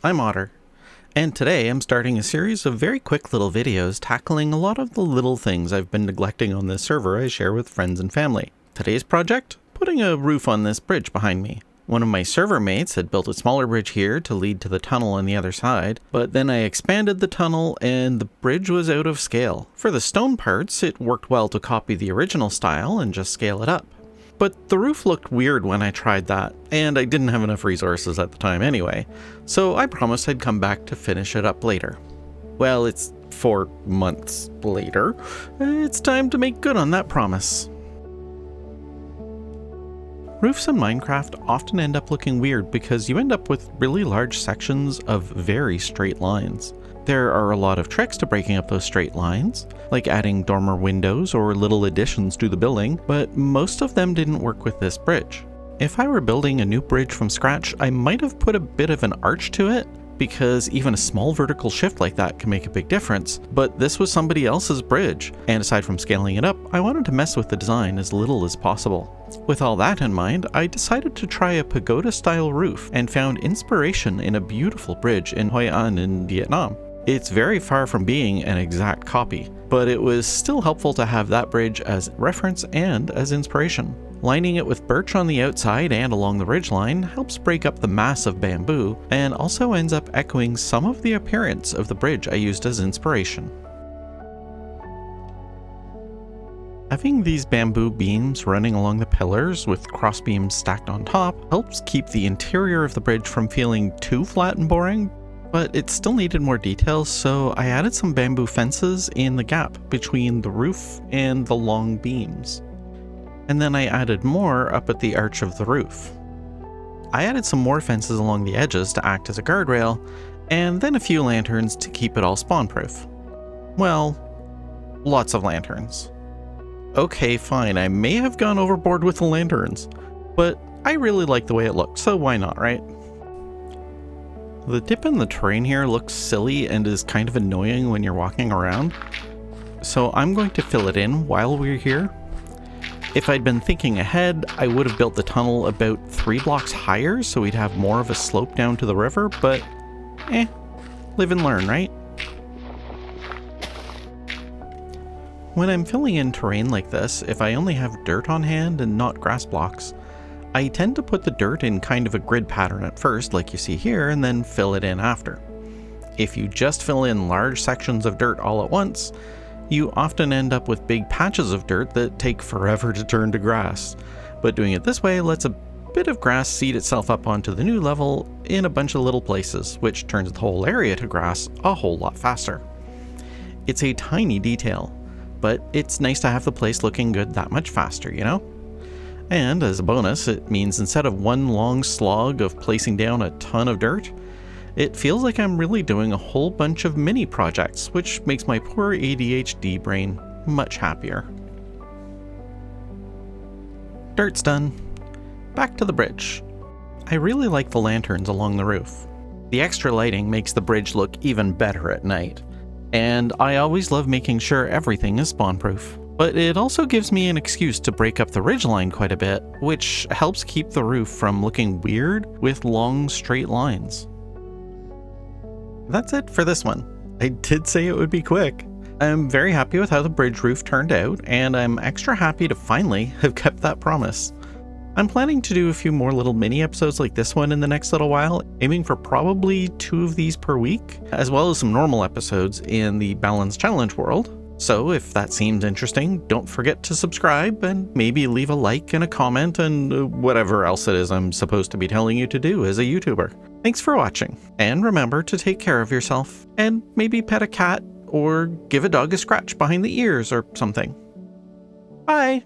I'm Otter, and today I'm starting a series of very quick little videos tackling a lot of the little things I've been neglecting on this server I share with friends and family. Today's project? Putting a roof on this bridge behind me. One of my server mates had built a smaller bridge here to lead to the tunnel on the other side, but then I expanded the tunnel and the bridge was out of scale. For the stone parts, it worked well to copy the original style and just scale it up. But the roof looked weird when I tried that, and I didn't have enough resources at the time anyway, so I promised I'd come back to finish it up later. Well, it's 4 months later. It's time to make good on that promise. Roofs in Minecraft often end up looking weird because you end up with really large sections of very straight lines. There are a lot of tricks to breaking up those straight lines, like adding dormer windows or little additions to the building, but most of them didn't work with this bridge. If I were building a new bridge from scratch, I might have put a bit of an arch to it, because even a small vertical shift like that can make a big difference, but this was somebody else's bridge, and aside from scaling it up, I wanted to mess with the design as little as possible. With all that in mind, I decided to try a pagoda-style roof and found inspiration in a beautiful bridge in Hoi An in Vietnam. It's very far from being an exact copy, but it was still helpful to have that bridge as reference and as inspiration. Lining it with birch on the outside and along the ridgeline helps break up the mass of bamboo and also ends up echoing some of the appearance of the bridge I used as inspiration. Having these bamboo beams running along the pillars with cross beams stacked on top helps keep the interior of the bridge from feeling too flat and boring, but it still needed more details, so I added some bamboo fences in the gap between the roof and the long beams. And then I added more up at the arch of the roof. I added some more fences along the edges to act as a guardrail, and then a few lanterns to keep it all spawn-proof. Well, lots of lanterns. Okay, fine, I may have gone overboard with the lanterns, but I really like the way it looked, so why not, right? The dip in the terrain here looks silly and is kind of annoying when you're walking around, so I'm going to fill it in while we're here. If I'd been thinking ahead, I would have built the tunnel about 3 blocks higher so we'd have more of a slope down to the river, but live and learn, right? When I'm filling in terrain like this, if I only have dirt on hand and not grass blocks, I tend to put the dirt in kind of a grid pattern at first, like you see here, and then fill it in after. If you just fill in large sections of dirt all at once, you often end up with big patches of dirt that take forever to turn to grass, but doing it this way lets a bit of grass seed itself up onto the new level in a bunch of little places, which turns the whole area to grass a whole lot faster. It's a tiny detail, but it's nice to have the place looking good that much faster, you know? And as a bonus, it means instead of one long slog of placing down a ton of dirt, it feels like I'm really doing a whole bunch of mini projects, which makes my poor ADHD brain much happier. Dirt's done. Back to the bridge. I really like the lanterns along the roof. The extra lighting makes the bridge look even better at night, and I always love making sure everything is spawn-proof. But it also gives me an excuse to break up the ridgeline quite a bit, which helps keep the roof from looking weird with long straight lines. That's it for this one. I did say it would be quick. I'm very happy with how the bridge roof turned out, and I'm extra happy to finally have kept that promise. I'm planning to do a few more little mini episodes like this one in the next little while, aiming for probably 2 of these per week, as well as some normal episodes in the Balance Challenge world. So if that seems interesting, don't forget to subscribe and maybe leave a like and a comment and whatever else it is I'm supposed to be telling you to do as a YouTuber. Thanks for watching, and remember to take care of yourself, and maybe pet a cat or give a dog a scratch behind the ears or something. Bye!